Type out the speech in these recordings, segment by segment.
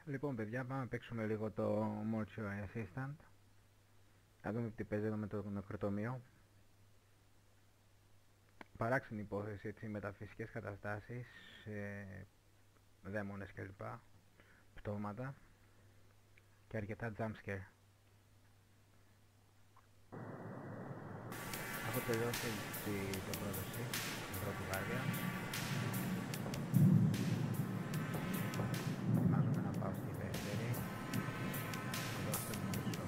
Λοιπόν, παιδιά, πάμε να παίξουμε λίγο το Mortuary Assistant. Να δούμε τι παίζει εδώ με το νεκροτομείο. Παράξενη υπόθεση, έτσι, μεταφυσικές καταστάσεις, δαίμονες κλπ. Πτώματα και αρκετά jumpscare. Έχω τελειώσει την πρόδοση, την πρώτη βάρδια. Ετοιμάζομαι να πάω στη δεύτερη. Εδώ αυτό είναι μισό.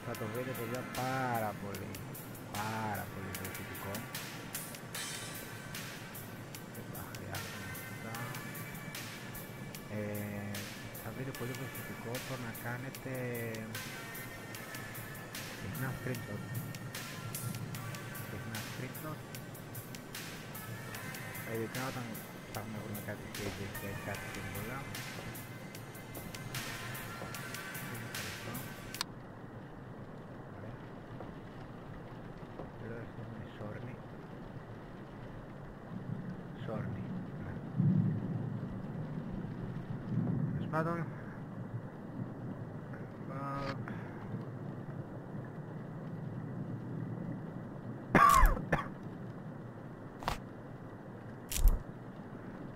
Θα το βρείτε, παιδιά, πάρα πολύ βοηθητικό. Δεν τα χρειάζομαι αυτά. Θα βρείτε πολύ βοηθητικό το να κάνετε συχνά screenshot. Ειδικά όταν ψάχνουμε να βρούμε κάτι σχέδιο και κάτι σύμβολα. Εδώ είναι Σόρνη, ναι. Τέλος πάντων,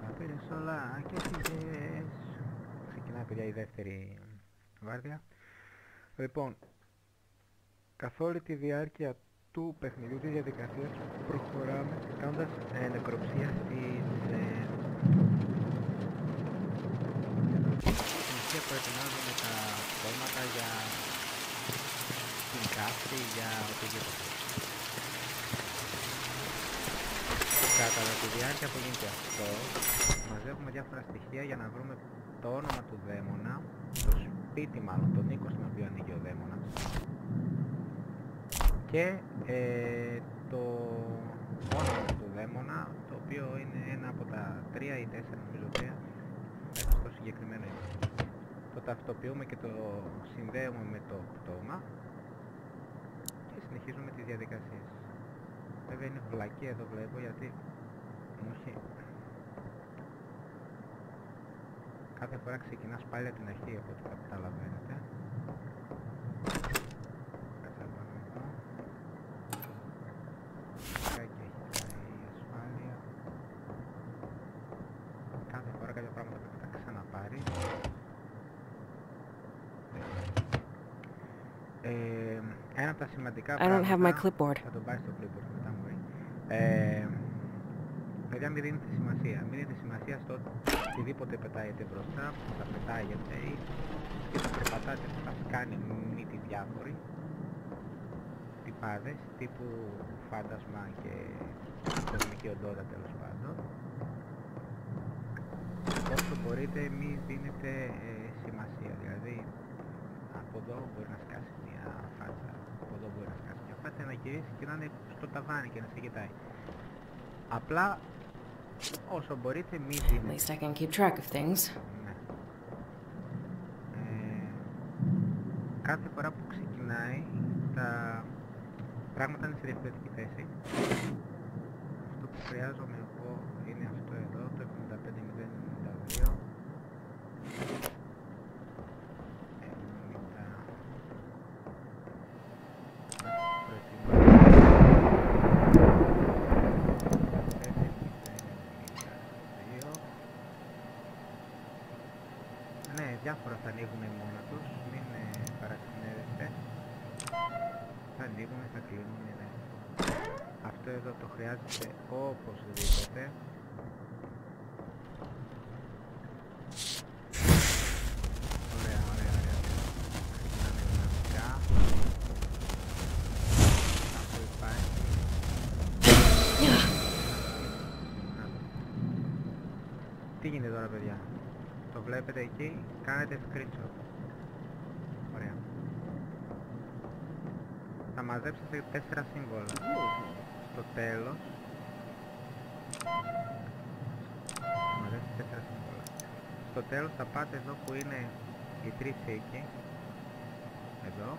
θα πήρες όλα και πήγες. Ξεκινάει, παιδιά, η δεύτερη βάρδια. Λοιπόν, καθ' όλη τη διάρκεια του παιχνιδιού της διαδικασίας προχωράμε κάνοντας νεκροψία στην ουσία. Προετοιμάζουμε τα πτώματα για την κάφτη, για οτιδήποτε. Κατά τη διάρκεια που γίνεται αυτό, μαζεύουμε διάφορα στοιχεία για να βρούμε το όνομα του δαίμονα, το σπίτι μάλλον, τον οίκο στον οποίο ανήκει ο δαίμονας, και το όνομα του δαίμονα, το οποίο είναι ένα από τα 3 ή 4 νομίζω μέσα στο συγκεκριμένο οίκο. Το ταυτοποιούμε και το συνδέουμε με το πτώμα και συνεχίζουμε τις διαδικασίες. Βέβαια είναι βλακή εδώ, βλέπω, γιατί μου έχει... κάθε φορά ξεκινάς πάλι από την αρχή, από ό,τι καταλαβαίνετε. Κάτσε να πάμε εδώ. Και έχει πάει η ασφάλεια. Κάθε φορά κάποια πράγματα πρέπει να τα ξαναπάρεις. Ένα από τα σημαντικά πράγματα... Θα τον πάρει στο clipboard μετά, μωρή. Παιδιά, μην δίνετε σημασία. Μην δίνετε σημασία στο οτιδήποτε πετάγεται μπροστά, που θα πετάγεται ή και θα περπατάτε, που θα κάνει μύτη διάφοροι. Τυπάδες, τύπου φάντασμα και κοσμική οντότητα, τέλος πάντων. Όσο μπορείτε μην δίνετε σημασία. Δηλαδή, από εδώ μπορεί να σκάσει μια φάτσα, από εδώ μπορεί να σκάσει μια φάτσα, να γυρίσει και να είναι στο ταβάνι και να σε κοιτάει. Απλά όσο μπορείτε μη δίνετε. Ναι. Κάθε φορά που ξεκινάει τα πράγματα είναι σε διαφορετική θέση. Αυτό που χρειάζομαι εγώ είναι αυτό εδώ, το 75092. Ναι, διάφορα θα ανοίγουν μόνα τους, μην παραξενεύεστε. Θα ανοίγουν, θα κλείνουν, ναι. Αυτό εδώ το χρειάζεται οπωσδήποτε. Ωραία, ωραία, ωραία. Ξεκινάμε δυναμικά. Αυτό υπάρχει. Τι γίνεται τώρα, παιδιά? Το βλέπετε εκεί, κάνετε screenshot. Ωραία. Θα μαζέψετε 4 σύμβολα. Στο τέλος θα μαζέψετε 4 σύμβολα. Στο τέλος θα πάτε εδώ που είναι οι 3 οίκοι. Εδώ.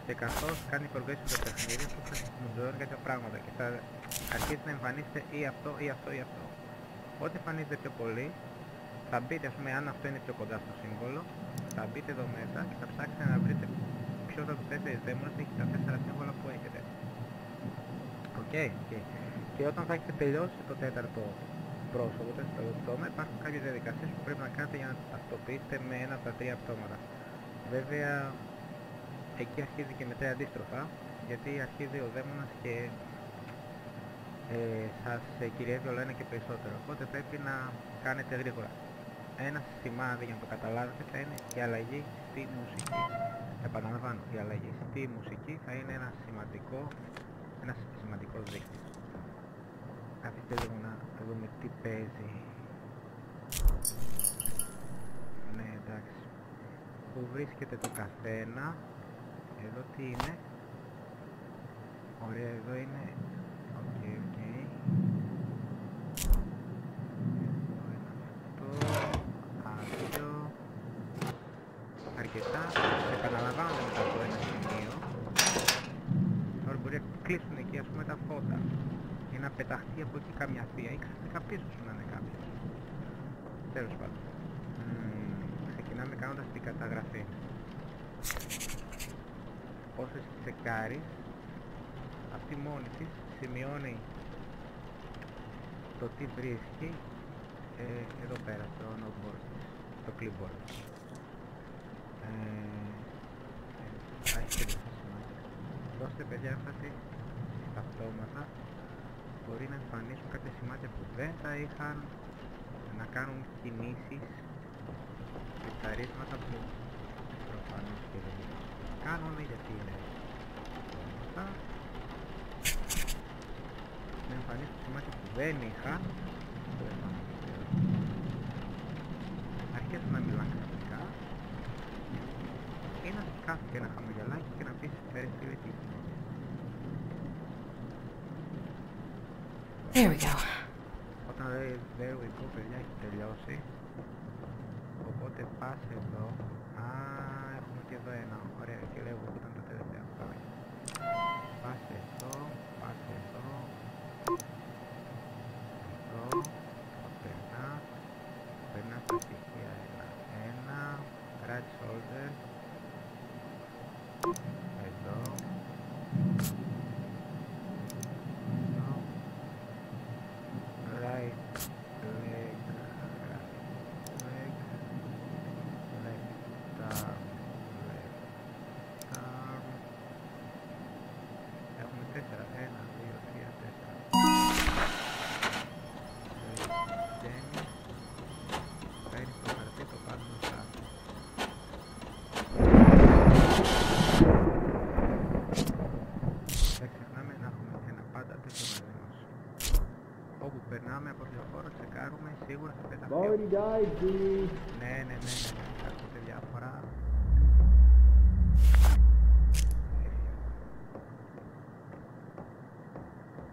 και καθώς κάνει progression το παιχνίδι σου χρησιμοποιούν κάποια πράγματα και θα αρχίσει να εμφανίζεται ή αυτό ή αυτό ή αυτό. Ό,τι εμφανίζεται πιο πολύ θα μπείτε, ας πούμε, αν αυτό είναι πιο κοντά στο σύμβολο, θα μπείτε εδώ μέσα και θα ψάξετε να βρείτε ποιος από τους 4 δαίμονες έχει τα 4 σύμβολα που έχετε. Οκ. Και όταν θα έχετε τελειώσει το 4ο πρόσωπο, το 4ο πτώμα, υπάρχουν κάποιες διαδικασίες που πρέπει να κάνετε για να ταυτοποιήσετε με ένα από τα 3 πτώματα. Βέβαια, εκεί αρχίζει και μετράει αντίστροφα, γιατί αρχίζει ο δαίμονας και σας κυριεύει όλο ένα και περισσότερο. Οπότε πρέπει να κάνετε γρήγορα. Ένα σημάδι για να το καταλάβετε θα είναι η αλλαγή στη μουσική. Επαναλαμβάνω, η αλλαγή στη μουσική θα είναι ένα σημαντικό δείκτης. Αφήστε λίγο να δούμε τι παίζει. Ναι, εντάξει. Που βρίσκεται το καθένα. Εδώ τι είναι. Ωραία, εδώ είναι. Οκ. Αρκετά, επαναλαμβάνονται μετά από ένα σημείο. Τώρα μπορεί να κλείσουν εκεί, ας πούμε, τα φώτα ή να πεταχτεί από εκεί καμιά θεία ή ξαφνικά πίσω σου να είναι κάποιος. Τέλος πάντων. Ξεκινάμε κάνοντας την καταγραφή. Όσο εσύ τσεκάρεις, αυτή μόνη της σημειώνει το τι βρίσκει εδώ πέρα στο noteboard, στο clipboard. Δώστε, παιδιά, έμφαση στα πτώματα. Μπορεί να εμφανίσουν κάποια σημάδια που δεν θα είχαν, να κάνουν κινήσεις και τα ρίσματα που προφανώς και δεν κάνουν, γιατί είναι πτώματα. Να εμφανίσουν σημάδια που δεν είχαν, αρχίζουν να μιλάνε ξαφνικά ή να σκάφει και ένα χαμογελάκι και να πεις τι. There we go. Όταν λέει there we go, παιδιά, έχει τελειώσει. Οπότε πας εδώ. Έχουμε και εδώ ένα. Ωραία, και λέγω που ήταν το τελευταίο. Πας εδώ. Περνάς τα στοιχεία ένα. Right shoulder. Εδώ. Right leg. Left arm. Έχουμε 4. 1, 2, 3, 4. Παίρνεις το χαρτί, το πάρεις μπροστά. Δεν ξεχνάμε να έχουμε ένα πάντα τέτοιο μαζί μας. Όπου περνάμε από το χώρο, τσεκάρουμε, σίγουρα θα πεταχτεί. Ναι. Ακούτε διάφορα.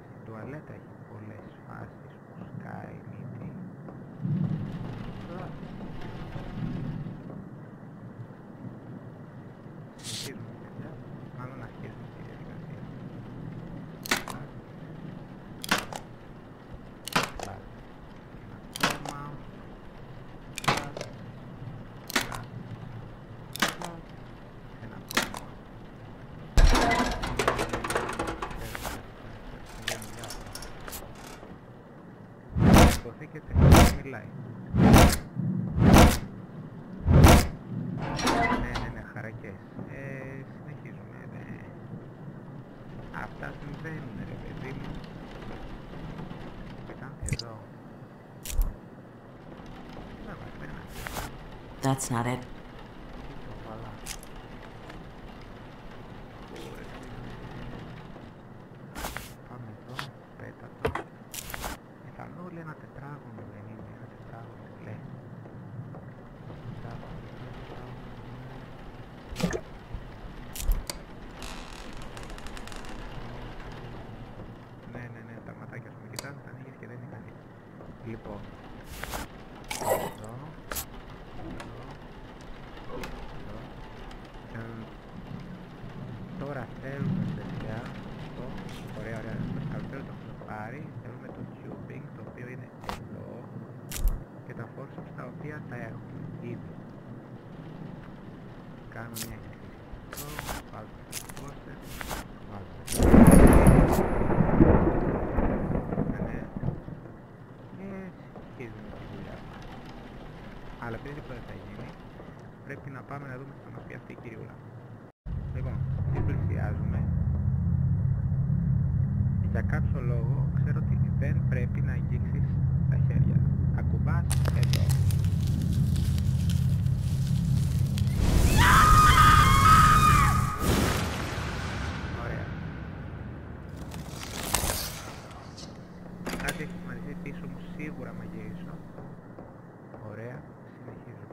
Στην τουαλέτα έχει πολλές φάσεις που σκάει μύτη. Συνεχίζουμε, παιδιά. Μάλλον αρχίζουμε τη διαδικασία. Και τεχνικά μιλάει. Ναι, χαρακές. Συνεχίζουμε, ναι. Αυτά συμβαίνουν, ρε παιδί μου. Κοίτα, εδώ. That's not it. Πάμε εδώ, πέτα το. Όλοι ένα τετράγωνο δεν είναι, ένα τετράγωνο λέει. Ναι, τα ματάκια σου με κοιτάνε, τα ανοίγεις και δεν είναι κανείς. Λοιπόν, εδώ. Το οποία τα έχουμε ήδη. Κάνουμε μια εξήγηση. Βάζουμε τις πόρτες, βάζουμε και συνεχίζουμε τη δουλειά μας. Αλλά επειδή τίποτα δεν θα γίνει, πρέπει να πάμε να δούμε στο να πει αυτή η κυριούλα. Λοιπόν, τι πλησιάζουμε. Για κάποιο λόγο ξέρω ότι δεν πρέπει να αγγίξεις τα χέρια. Ακουμπάς εδώ. Ωραία. Κάτι έχει σημαντική πίσω μου, σίγουρα μαγειρίσω. Ωραία, συνεχίζω.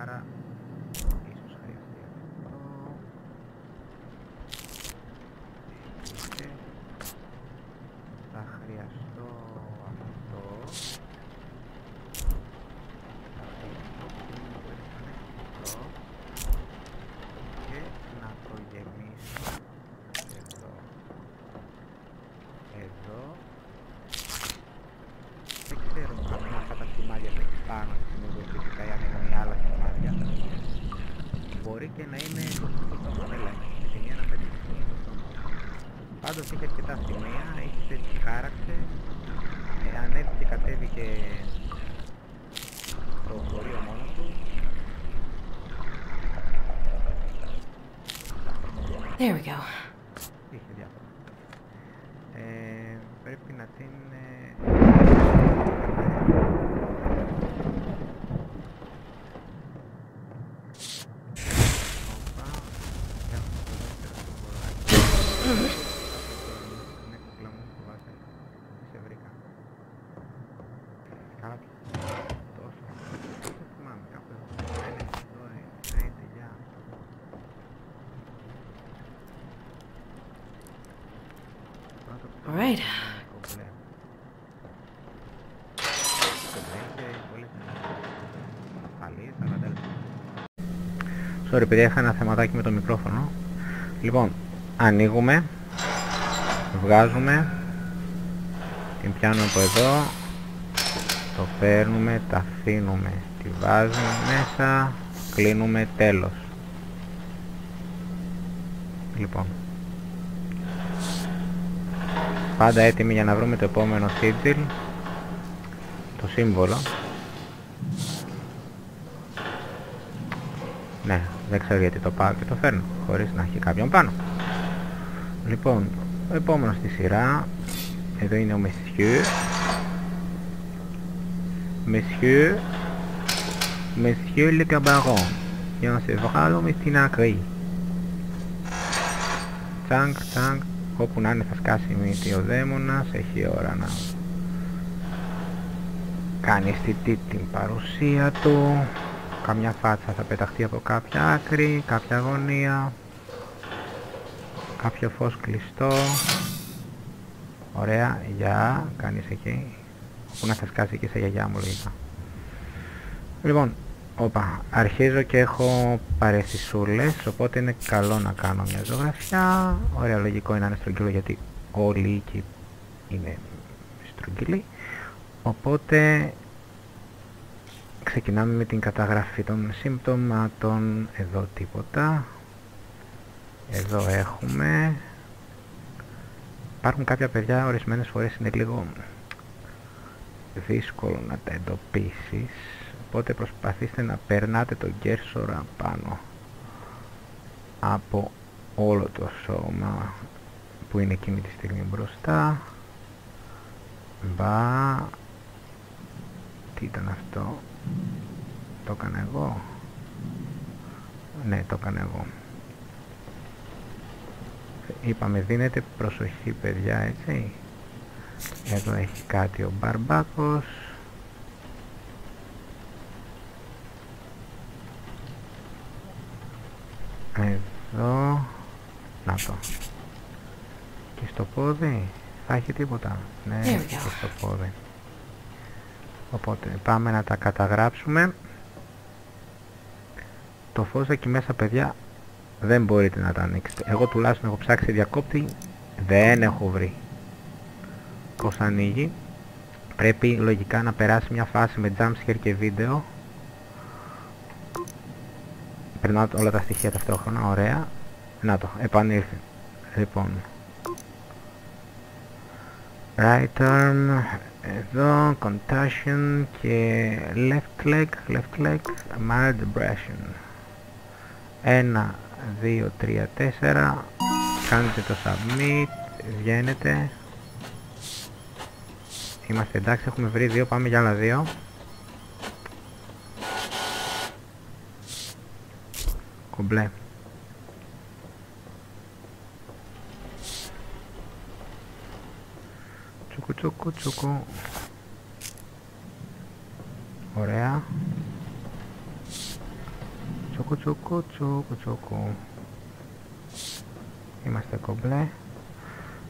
Άρα ίσως χρειαστεί αυτό και θα χρειαστώ αυτό, και να το γεμίσω εδώ. Εδώ δεν ξέρω αν είναι αυτά τα σημάδια που έχει πάνω στη συνοδοτητικά ή αν είναι άλλα σημάδια. Μπορεί και να είναι το στόμα, έλα, με τη μία να πέτυχε το στόμα. Πάντως έχει αρκετά σημεία, έχει τέτοια χάραξε, ανέβηκε και κατέβηκε το φορείο μόνο του. There we go. Είχε διάφορα. Πρέπει να την... All right. Sorry, επειδή είχα ένα θεματάκι με το μικρόφωνο. Λοιπόν, ανοίγουμε, βγάζουμε, την πιάνουμε από εδώ, το παίρνουμε, τα αφήνουμε, τη βάζουμε μέσα, κλείνουμε, τέλος. Λοιπόν, πάντα έτοιμοι για να βρούμε το επόμενο sigil, το σύμβολο. Ναι, δεν ξέρω γιατί το πάω και το φέρνω χωρίς να έχει κάποιον πάνω. Λοιπόν, ο επόμενος στη σειρά, εδώ είναι ο Monsieur. Monsieur le Cabaron, για να σε βγάλουμε στην άκρη. Τσάνκ, τσάνκ, όπου να είναι θα σκάσει μύτη ο δαίμονας, έχει ώρα να κάνει αισθητή την παρουσία του. Καμιά φάτσα θα πεταχτεί από κάποια άκρη, κάποια γωνία, κάποιο φως κλειστό. Ωραία, γεια, κάνεις εκεί, όπου να θα σκάσει και σε γιαγιά μου λογικά. Λοιπόν, όπα, αρχίζω και έχω παρεθυσούλες, οπότε είναι καλό να κάνω μια ζωγραφιά. Ωραία, λογικό είναι να είναι στρογγύλο γιατί όλοι οι οίκοι είναι στρογγύλοι. Οπότε ξεκινάμε με την καταγραφή των συμπτωμάτων. Εδώ τίποτα. Εδώ έχουμε. Υπάρχουν κάποια παιδιά, ορισμένες φορές είναι λίγο δύσκολο να τα εντοπίσεις. Οπότε προσπαθήστε να περνάτε τον κέρσορα πάνω από όλο το σώμα που είναι εκείνη τη στιγμή μπροστά. Μπα, τι ήταν αυτό, το έκανα εγώ. Ναι, το έκανα εγώ. Είπαμε δίνετε προσοχή παιδιά, έτσι. Εδώ έχει κάτι ο Μπαρμπάκος. Εδώ. Να το. Και στο πόδι θα έχει τίποτα. Ναι, και στο πόδι. Οπότε πάμε να τα καταγράψουμε. Το φως εκεί μέσα παιδιά δεν μπορείτε να τα ανοίξετε. Εγώ τουλάχιστον έχω ψάξει διακόπτη, δεν έχω βρει πως ανοίγει. Πρέπει λογικά να περάσει μια φάση με jumpscare και βίντεο. Περνάω όλα τα στοιχεία ταυτόχρονα, ωραία. Να το, επανήλθε. Λοιπόν, right arm, εδώ, contusion και left leg, mild abrasion. 1, 2, 3, 4. Κάνετε το submit, βγαίνετε. Είμαστε εντάξει, έχουμε βρει 2, πάμε για άλλα 2. Κομπλέ. Τσουκου τσουκου τσουκου. Ωραία. Τσουκου τσουκου τσουκου τσουκου. Είμαστε κομπλέ.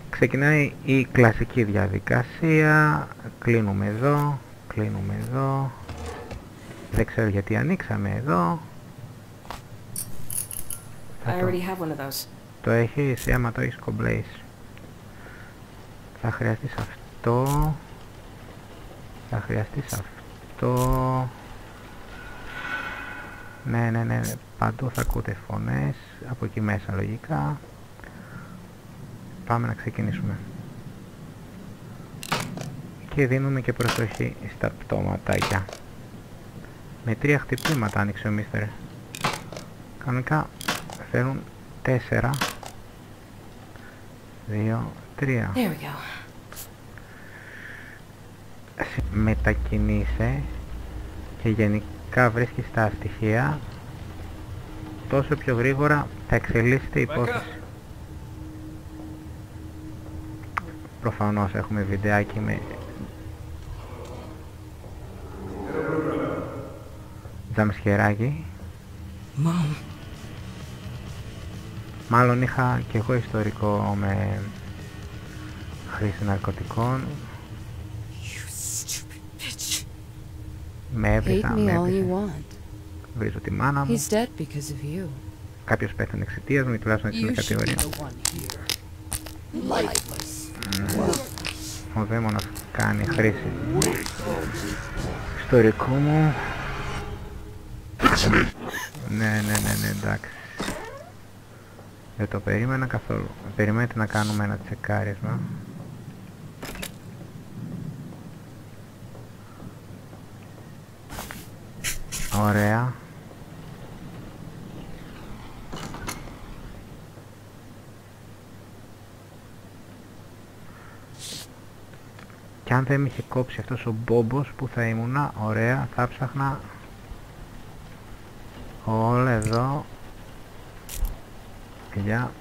Ξεκινάει η κλασική διαδικασία. Κλείνουμε εδώ, κλείνουμε εδώ. Δεν ξέρω γιατί ανοίξαμε εδώ. Το έχεις, άμα το έχεις κομπλέεις. Θα χρειαστείς αυτό. Θα χρειαστείς αυτό. Ναι, παντού θα ακούτε φωνές. Από εκεί μέσα λογικά. Πάμε να ξεκινήσουμε. Και δίνουμε και προσοχή στα πτώματάκια. Με 3 χτυπήματα άνοιξε ο μίστερ. Κανονικά θέλουν 4, 2, 3. Μετακινείσαι και γενικά βρίσκεις τα στοιχεία, τόσο πιο γρήγορα θα εξελίσσεται η υπόθεση. Προφανώς έχουμε βιντεάκι με τζαμσχεράκι. Μάλλον είχα και εγώ ιστορικό με χρήση ναρκωτικών. Με έβριζα, βρίζω τη μάνα μου. Κάποιος πέθανε εξαιτίας μου, τουλάχιστον έτσι είναι κατηγορία. Ο δαίμονας κάνει χρήση ιστορικού μου. Ναι, εντάξει. Δεν το περίμενα καθόλου. Περιμένετε να κάνουμε ένα τσεκάρισμα. Ωραία. Και αν δεν με είχε κόψει αυτός ο μπόμπος που θα ήμουνα, ωραία, θα ψάχνα όλα εδώ για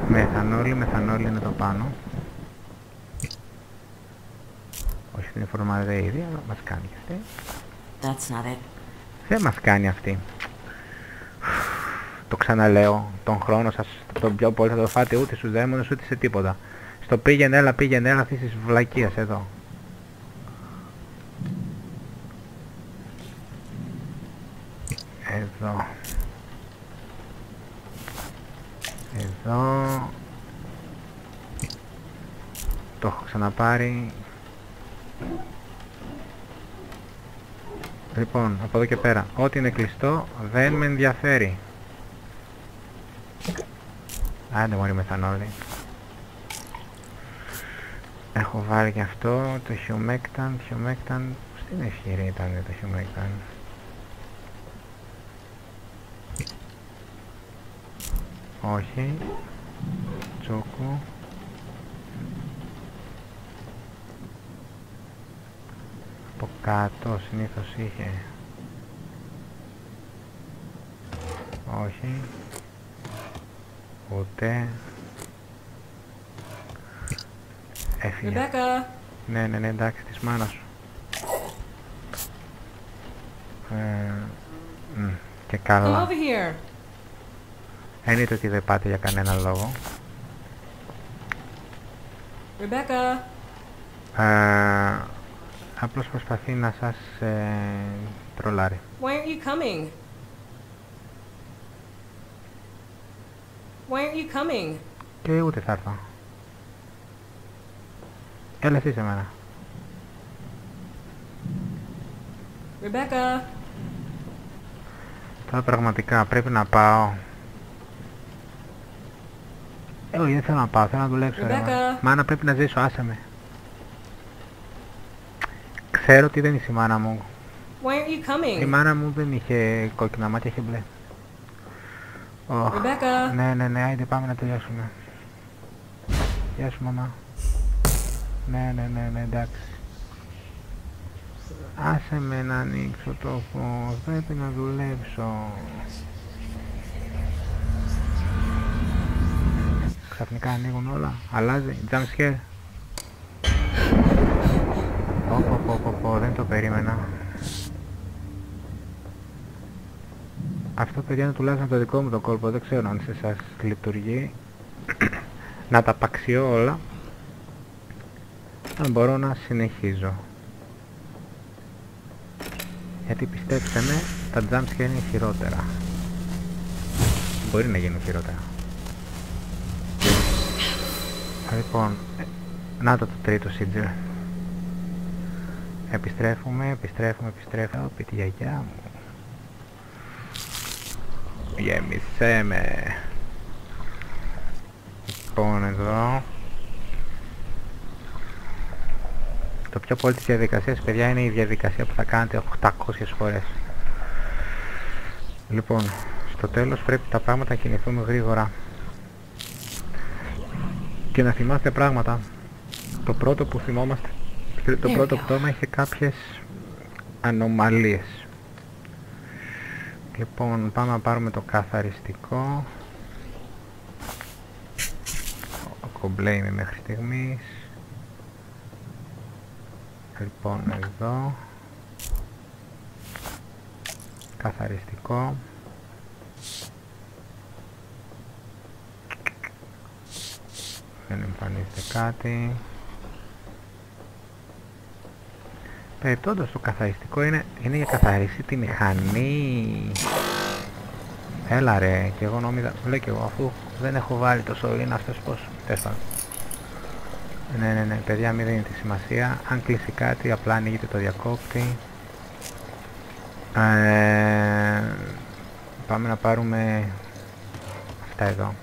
μεθανόλη είναι εδώ πάνω. Όχι την φορμαδεΐδη, αλλά μας κάνει αυτή. Δεν μας κάνει αυτή. Το ξαναλέω, τον χρόνο σας τον πιο πολύ θα το φάτε ούτε στους δαίμονες ούτε σε τίποτα. Στο πήγαινε έλα αυτής της βλακίας εδώ. Εδώ. Εδώ. Το έχω ξαναπάρει. Λοιπόν, από εδώ και πέρα, ό,τι είναι κλειστό δεν με ενδιαφέρει. Άντε μωρή μεθανόλη. Έχω βάλει και αυτό, το Humectant, στην ευχήρη ήταν το Humectant. Όχι. Τσόκου. Από κάτω συνήθως είχε. Όχι. Ούτε. Έφυγε. Rebecca. Ναι, εντάξει, της μάνας σου. Και Come καλά. over here. Εννοείται ότι δεν πάτε για κανένα λόγο. Rebecca. Απλώς προσπαθεί να σας τρολάρει. Why aren't you coming? Why aren't you coming? Και ούτε θα έρθω. Έλα εσύ σε μένα. Rebecca. Τώρα πραγματικά πρέπει να πάω. Όχι, δεν θέλω να πάω, θέλω να δουλέψω. Rebecca. Μάνα, πρέπει να ζήσω, άσε με. Ξέρω ότι δεν είσαι η μάνα μου. Why aren't you Η coming? μάνα μου δεν είχε κόκκινα μάτια, είχε μπλε. Rebecca. Ναι, άιντε πάμε να τελειώσουμε. Γεια σου μαμά. Ναι, εντάξει. Άσε με να ανοίξω το φως, πρέπει να δουλέψω. Ξαφνικά ανοίγουν όλα, αλλάζει, jump scare. Πω, δεν το περίμενα. Αυτό παιδιά είναι τουλάχιστον το δικό μου το κόλπο, δεν ξέρω αν σε εσάς λειτουργεί. Να τα απαξιώ όλα. Αν μπορώ να συνεχίζω. Γιατί πιστέψτε με, τα jumpscare είναι χειρότερα. Μπορεί να γίνουν χειρότερα. Λοιπόν, να το τρίτο sigil. Επιστρέφουμε. Πει τη γιαγιά μου. Γέμισέ με. Λοιπόν, εδώ. Το πιο πολύ της διαδικασίας, παιδιά, είναι η διαδικασία που θα κάνετε 800 φορές. Λοιπόν, στο τέλος πρέπει τα πράγματα να κινηθούμε γρήγορα. Και να θυμάστε πράγματα. Το πρώτο που θυμόμαστε, το πρώτο πτώμα είχε κάποιες ανομαλίες. Λοιπόν, πάμε να πάρουμε το καθαριστικό. Κομπλέ είμαι μέχρι στιγμής. Λοιπόν, εδώ καθαριστικό. Δεν εμφανίζεται κάτι. Περιπτώντας το καθαριστικό είναι για καθαρίσει τη μηχανή. Έλα ρε, και εγώ νόμιζα, λέω και εγώ, αφού δεν έχω βάλει το σωρί, είναι αυτός πως, τέλος πάντων. Ναι, παιδιά, μην δίνετε σημασία. Αν κλείσει κάτι, απλά ανοίγετε το διακόπτη. Πάμε να πάρουμε αυτά εδώ.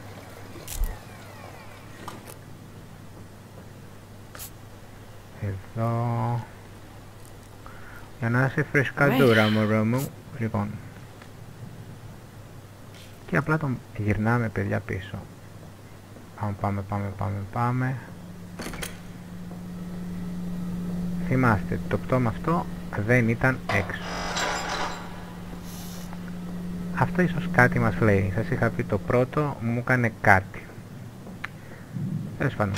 Εδώ. Για να είσαι φρεσκαδούρα, μωρό μου. Λοιπόν. Και απλά τον γυρνάμε, παιδιά, πίσω. Πάμε. Θυμάστε, το πτώμα αυτό δεν ήταν έξω. Αυτό ίσως κάτι μας λέει. Σας είχα πει το πρώτο, μου έκανε κάτι. Τέλος πάντων.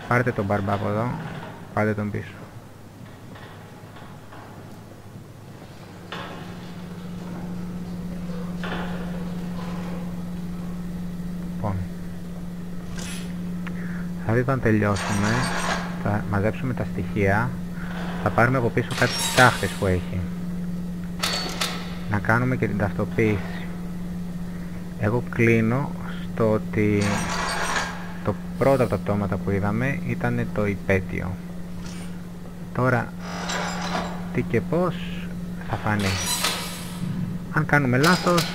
Πάρτε τον μπαρμπά από εδώ, πάρτε τον πίσω. Λοιπόν. Θα δείτε όταν τελειώσουμε, θα μαζέψουμε τα στοιχεία. Θα πάρουμε από πίσω κάτι τάχτες που έχει. Να κάνουμε και την ταυτοποίηση. Εγώ κλείνω στο ότι το πρώτο από τα πτώματα που είδαμε ήταν το υπέτειο. Τώρα τι και πώς θα φανεί. Αν κάνουμε λάθος,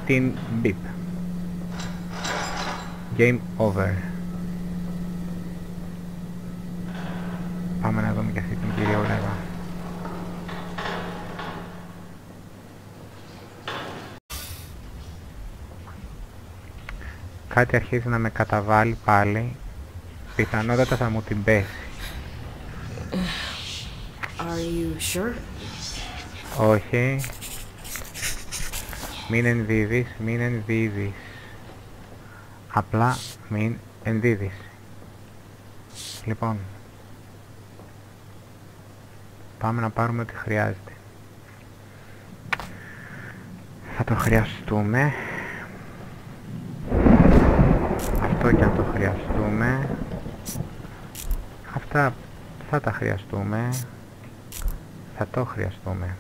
την beep. Game over. Πάμε να δούμε και αυτή την κυρία Ολέβα. Κάτι αρχίζει να με καταβάλει πάλι. Πιθανότατα θα μου την πέσει. Are you sure? Όχι. Μην ενδίδεις, μην ενδίδεις. Απλά μην ενδίδεις. Λοιπόν, πάμε να πάρουμε ό,τι χρειάζεται. Θα το χρειαστούμε. Αυτό και αν το χρειαστούμε. Αυτά θα τα χρειαστούμε. Θα το χρειαστούμε.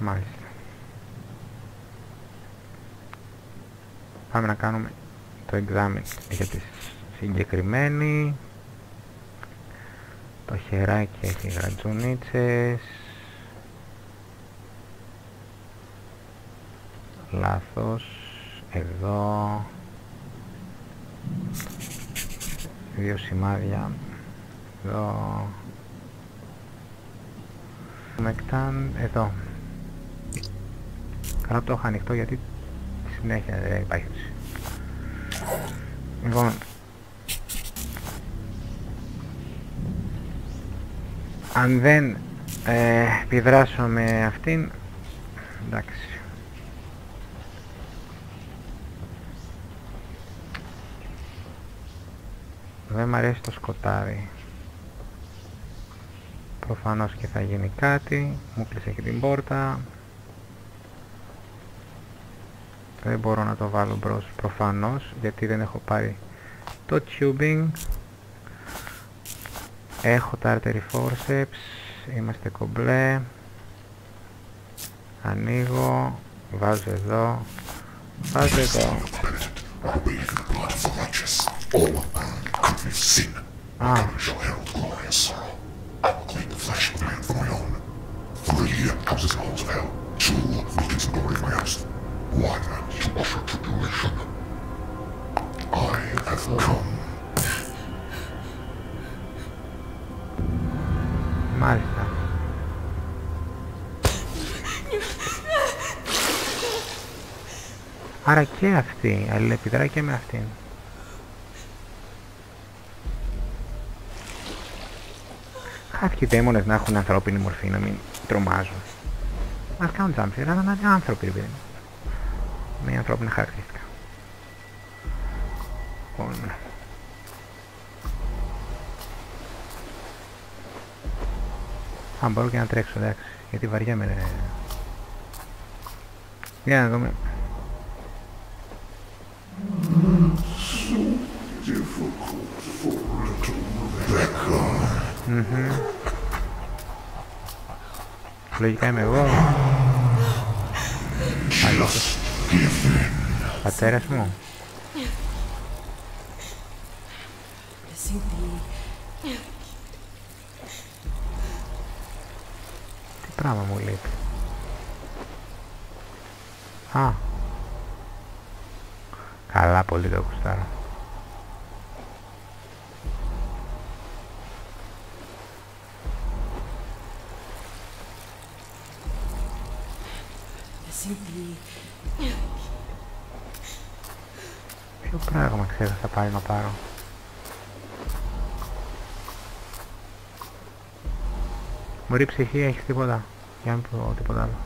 Μάλιστα. Πάμε να κάνουμε το examine για τη συγκεκριμένη. Το χεράκι έχει γρατζουνίτσες. Λάθος. Εδώ. 2 σημάδια. Εδώ. Μεκτάν εδώ. Καλά το έχω ανοιχτό γιατί συνέχεια δεν υπάρχει έτσι. Λοιπόν, αν δεν επιδράσω με αυτήν, εντάξει. Δεν μ' αρέσει το σκοτάδι. Προφανώς και θα γίνει κάτι. Μου κλείσε και την πόρτα. Δεν μπορώ να το βάλω μπρος προφανώς γιατί δεν έχω πάρει το tubing. Έχω τα artery forceps. Είμαστε κομπλέ. Ανοίγω. Βάζω εδώ. Βάζω εδώ. Μάλιστα. Άρα και αυτή αλληλεπιδρά και με αυτήν. Κάποιοι δαίμονες να έχουν ανθρώπινη μορφή, να μην τρομάζουν. Μας κάνουν τζάμπσερ, αλλά να είναι άνθρωποι, ρε παιδί. Με ανθρώπινα χαρακτηριστικά. Λοιπόν. Α, μπορώ και να τρέξω, εντάξει. Γιατί βαριέμαι, ρε. Για να δούμε. Λογικά είμαι εγώ. Αλλιώς. Πατέρας μου. Τι πράγμα μου λείπει. Α. Καλά, πολύ το κουστάρω. Ποιο πράγμα ξέχασα πάλι να πάρω. Μωρή ψυχή, έχεις τίποτα? Για να μην πω τίποτα άλλο.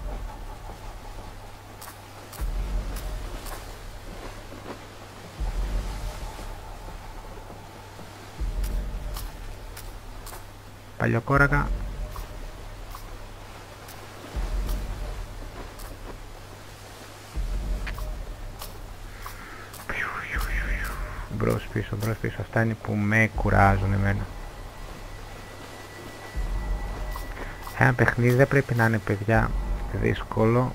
Παλιοκόρακα. Μπρος πίσω, μπρος πίσω. Αυτά είναι που με κουράζουν εμένα. Ένα παιχνίδι δεν πρέπει να είναι, παιδιά, δύσκολο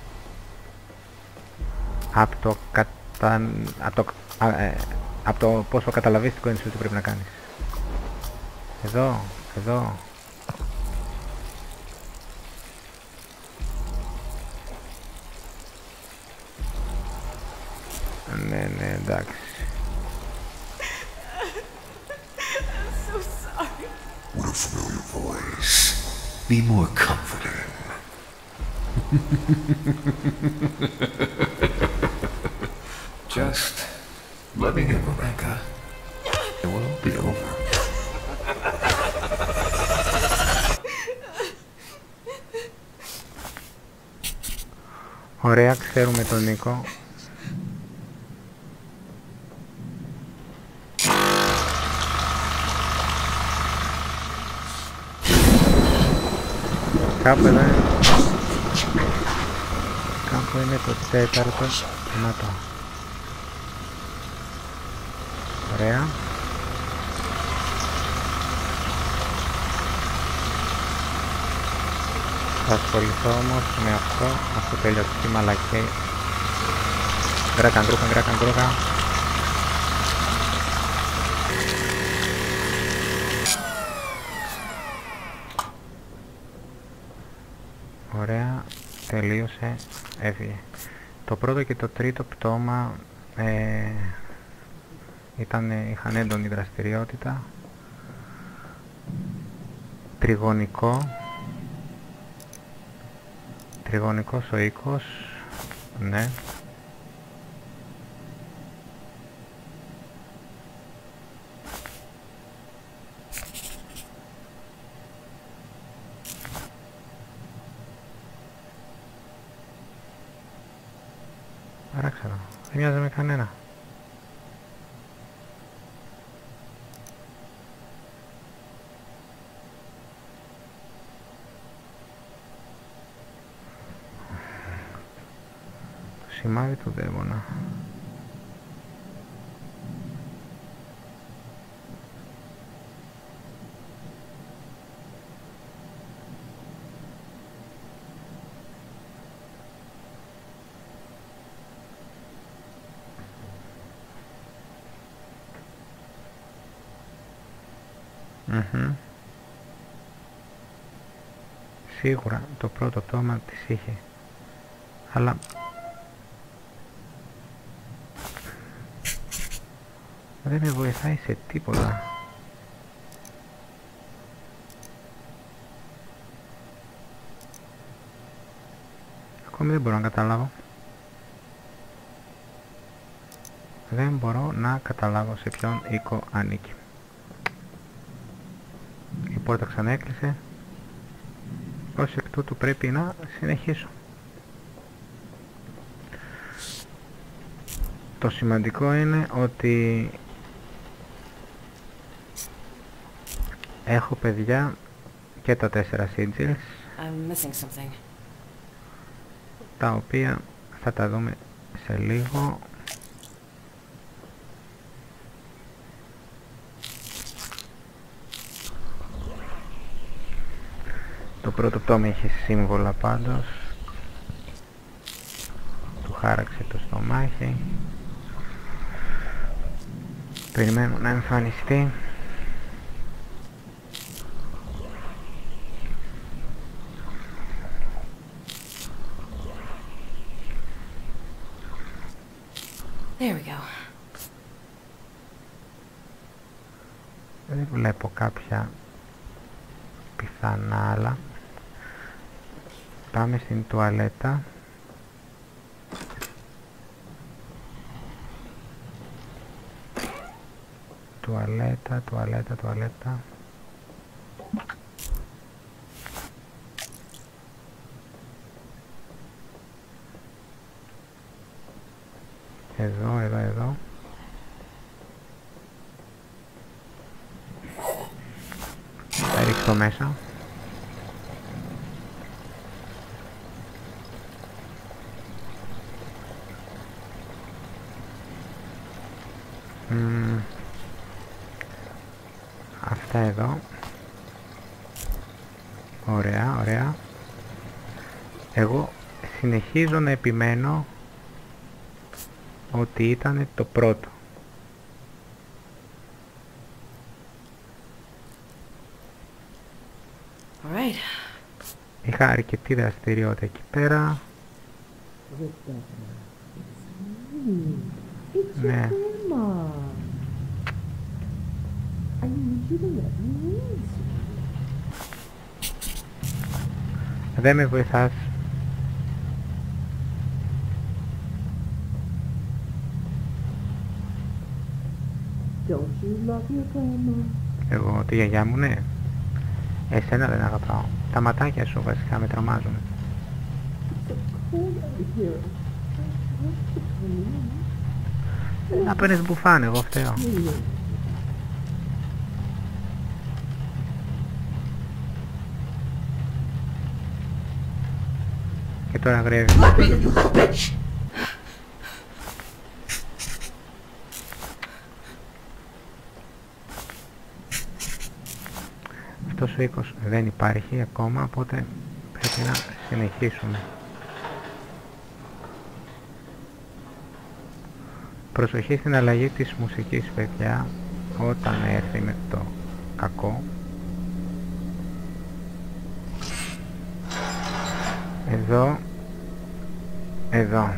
από το πόσο καταλαβίστικο είναι τι πρέπει να κάνεις. Εδώ, εδώ. Ναι, ναι, εντάξει. What a familiar voice. Be more comforting. Just let me in, Rebecca. It will all be over. Ωραία, ξέρουμε τον Νίκο. Κάπου εδώ είναι. Κάπου είναι το τέταρτο. Να το. Ωραία. Θα ασχοληθώ όμως με αυτό, αφού τελειώσει τη μαλακή. Γκράκαν γκρούκα. Ωραία, τελείωσε, έφυγε. Το πρώτο και το τρίτο πτώμα είχαν έντονη δραστηριότητα. Τριγωνικός ο οίκος, ναι. Άρα ξέρω, δεν μοιάζει με κανένα. Σημάδι του δαίμονα. Σίγουρα το πρώτο πτώμα της είχε, αλλά δεν με βοηθάει σε τίποτα. Ακόμη δεν μπορώ να καταλάβω. Δεν μπορώ να καταλάβω σε ποιον οίκο ανήκει. Η πόρτα ξανά έκλεισε. Ως εκ τούτου πρέπει να συνεχίσω. Το σημαντικό είναι ότι έχω παιδιά και τα 4 sigils, τα οποία θα τα δούμε σε λίγο. Το πρώτο πτώμα είχε σύμβολα πάντως. Του χάραξε το στομάχι. Περιμένω να εμφανιστεί. There we go. Δεν βλέπω κάποια πιθανά άλλα. Πάμε στην τουαλέτα. Τουαλέτα. Εδώ. Θα ρίξω μέσα. Αυτά εδώ. Ωραία. Εγώ συνεχίζω να επιμένω ότι ήταν το πρώτο. Είχα αρκετή δραστηριότητα εκεί πέρα. Ναι. Δεν με βοηθάς. Εγώ τη γιαγιά μου, ναι. Εσένα δεν αγαπάω. Τα ματάκια σου βασικά με τρομάζουν. Να παίρνεις μπουφάν, εγώ φταίω. Και τώρα γρεύει. Αυτός ο οίκος δεν υπάρχει ακόμα, οπότε πρέπει να συνεχίσουμε. Προσοχή στην αλλαγή της μουσικής, παιδιά, όταν έρθει με το κακό. Εδώ, εδώ.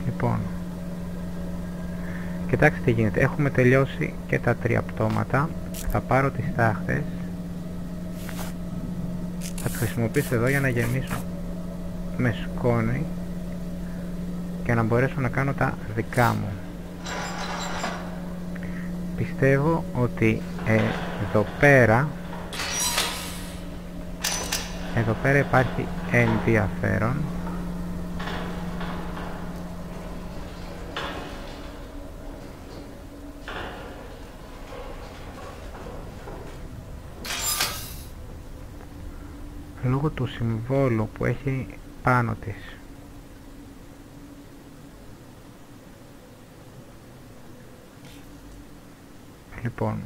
Λοιπόν, κοιτάξτε τι γίνεται. Έχουμε τελειώσει και τα 3 πτώματα. Θα πάρω τις τάχτες. Θα τις χρησιμοποιήσω εδώ για να γεμίσω με σκόνη και να μπορέσω να κάνω τα δικά μου. Πιστεύω ότι εδώ πέρα υπάρχει ενδιαφέρον. Λόγω του συμβόλου που έχει πάνω της. Λοιπόν,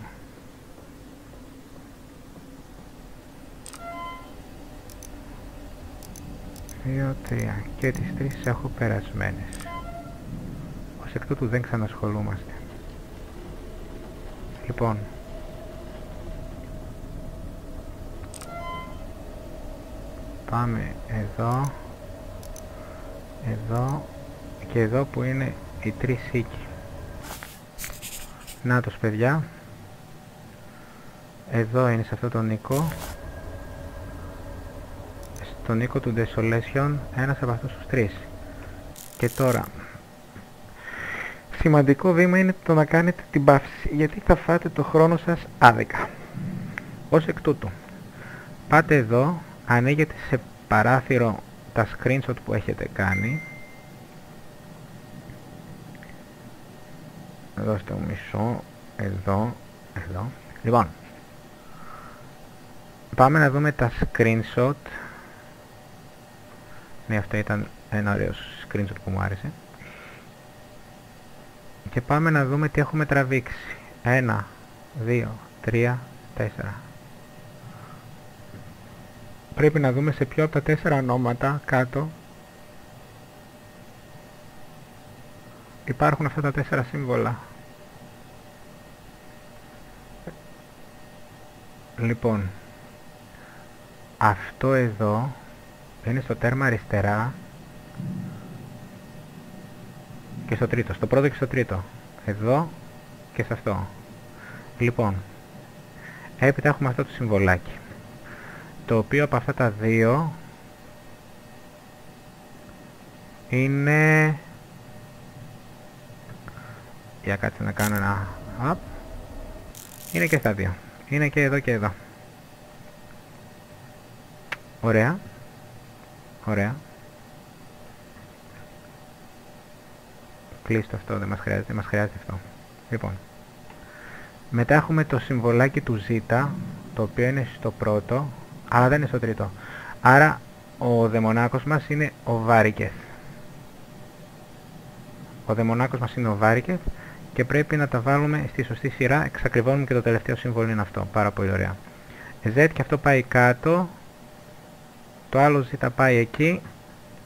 2, 3 και τις 3 έχω περασμένες. Ως εκ τούτου δεν ξανασχολούμαστε. Λοιπόν, πάμε εδώ, εδώ και εδώ που είναι οι 3 οίκοι. Νάτος, παιδιά. Εδώ είναι σε αυτό τον οίκο. Στον οίκο του Desolation, ένας από αυτούς τους 3. Και τώρα, σημαντικό βήμα είναι το να κάνετε την παύση, γιατί θα φάτε το χρόνο σας άδικα. Ως εκ τούτου, πάτε εδώ, ανοίγετε σε παράθυρο τα screenshot που έχετε κάνει. Δώστε μου μισό, εδώ, εδώ. Λοιπόν, πάμε να δούμε τα screenshot. Ναι, αυτό ήταν ένα ωραίο screenshot που μου άρεσε. Και πάμε να δούμε τι έχουμε τραβήξει. 1, 2, 3, 4. Πρέπει να δούμε σε ποιο από τα 4 ονόματα κάτω υπάρχουν αυτά τα 4 σύμβολα. Λοιπόν, αυτό εδώ είναι στο τέρμα αριστερά και στο τρίτο, στο πρώτο και στο τρίτο. Εδώ και σε αυτό. Λοιπόν, έπειτα έχουμε αυτό το συμβολάκι, το οποίο από αυτά τα 2 είναι... Για κάτσε να κάνω ένα... Είναι και στα 2. Είναι και εδώ και εδώ. Ωραία. Ωραία. Κλείστο αυτό, δεν μας χρειάζεται, μας χρειάζεται αυτό. Λοιπόν. Μετά έχουμε το συμβολάκι του Z, το οποίο είναι στο πρώτο, αλλά δεν είναι στο τρίτο. Άρα ο δαιμονάκος μας είναι ο Βάρικεθ. Ο δαιμονάκος μας είναι ο Βάρικεθ και πρέπει να τα βάλουμε στη σωστή σειρά. Εξακριβώνουμε και το τελευταίο σύμβολο είναι αυτό. Πάρα πολύ ωραία. Z και αυτό πάει κάτω. Το άλλο Z πάει εκεί.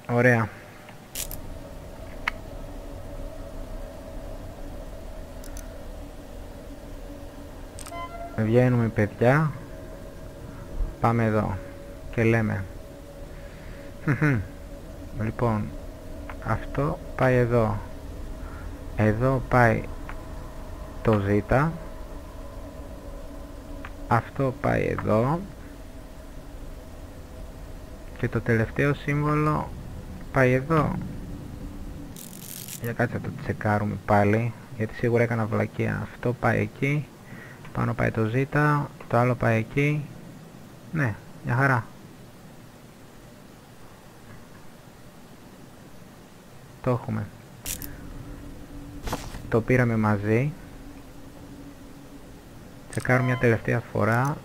Ωραία. Βγαίνουμε, παιδιά. Πάμε εδώ και λέμε λοιπόν, αυτό πάει εδώ. Εδώ πάει το Z. Αυτό πάει εδώ. Και το τελευταίο σύμβολο πάει εδώ. Για κάτσε να το τσεκάρουμε πάλι, γιατί σίγουρα έκανα βλακεία. Αυτό πάει εκεί, πάνω πάει το Z, το άλλο πάει εκεί. Ναι, μια χαρά. Το έχουμε. Το πήραμε μαζί. Τσεκάρω μια τελευταία φορά.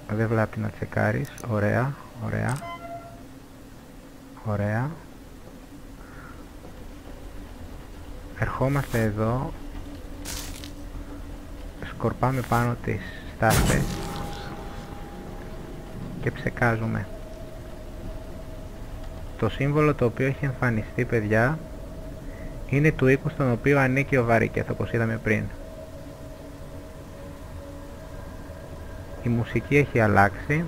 Δεν βλάπτει να τσεκάρεις. Ωραία, ωραία. Ωραία. Ερχόμαστε εδώ. Σκορπάμε πάνω τις στάχτες και ψεκάζουμε. Το σύμβολο το οποίο έχει εμφανιστεί, παιδιά, είναι του οίκου στον οποίο ανήκει ο Βαρύκεθ, όπως είδαμε πριν. Η μουσική έχει αλλάξει.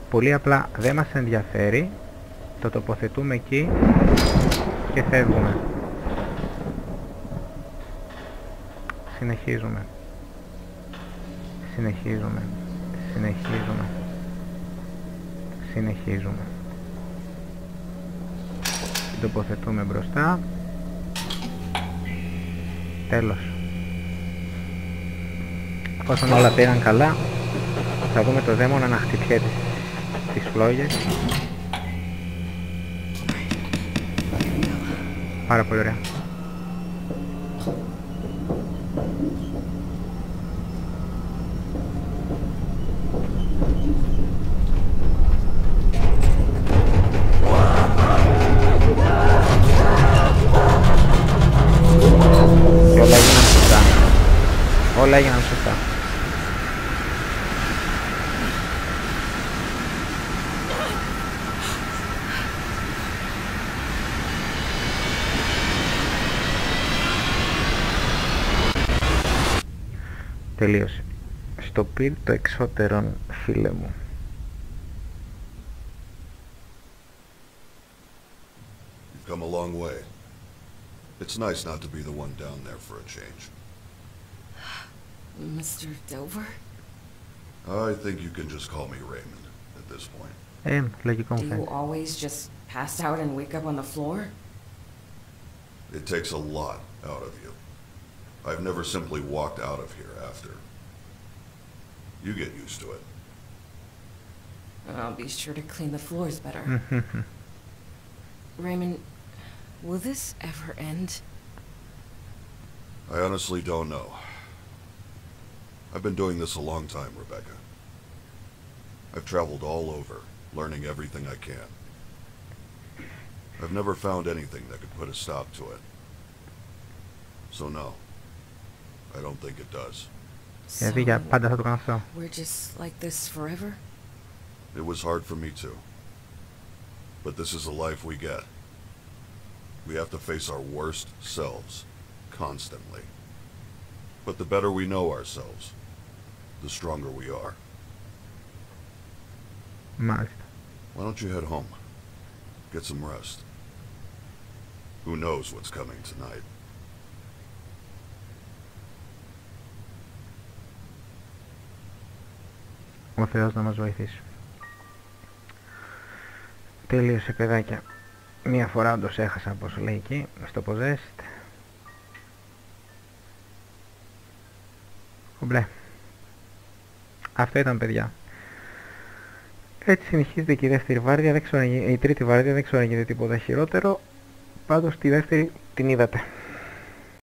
Πολύ απλά δεν μας ενδιαφέρει. Το τοποθετούμε εκεί και φεύγουμε. Συνεχίζουμε. Συνεχίζουμε. Συνεχίζουμε. Συνεχίζουμε. Την τοποθετούμε μπροστά. Τέλος. Όσον όλα πήγαν καλά, θα δούμε το δαίμονα να χτυπιέται τις φλόγες. Πάρα πολύ ωραία. Και όλα έγιναν σωστά. Όλα έγιναν σωστά. Τελείωσε. Στο πυρ το εξώτερον, φίλε μου. You've come a long way. It's nice not to be the one down there for a change. Mr. Dover? I think you can just call me Raymond at this point. Λογικό μου Do you φαίνεται. always just pass out and wake up on the floor? It takes a lot out of you. I've never simply walked out of here after. You get used to it. I'll be sure to clean the floors better. Raymond, will this ever end? I honestly don't know. I've been doing this a long time, Rebecca. I've traveled all over, learning everything I can. I've never found anything that could put a stop to it. So no, I don't think it does. Γιατί για πάντα θα το κάνω αυτό. We're just like this forever? It was hard for me too. But this is the life we get. We have to face our worst selves, constantly. But the better we know ourselves, the stronger we are. Μάλιστα. Why don't you head home? Get some rest. Who knows what's coming tonight? Ο Θεός να μας βοηθήσει. Τελείωσε, παιδάκια. Μία φορά όντως έχασα, όπως λέει εκεί, στο Possessed. Κομπλέ. Αυτό ήταν, παιδιά. Έτσι συνεχίζεται και η δεύτερη βάρδια, η τρίτη βάρδια, δεν ξέρω αν γίνεται τίποτα χειρότερο. Πάντως τη δεύτερη την είδατε.